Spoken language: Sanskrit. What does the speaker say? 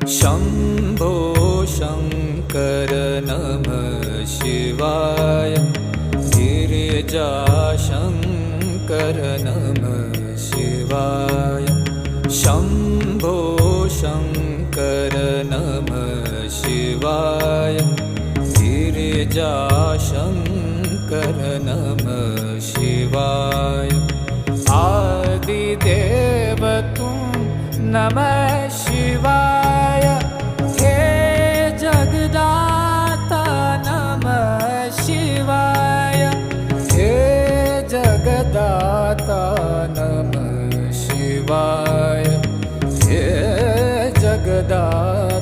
शम्भो शङ्कर नमः शिवाय। गिरिजाशङ्कर नमः शिवाय। शम्भो शङ्कर नमः शिवाय। गिरिजाशङ्कर नमः शिवाय। आदिदेव तुम नमः शिवाय। हे जगदाता नमः शिवाय। हे जगदाता नमः शिवाय। हे जगदाता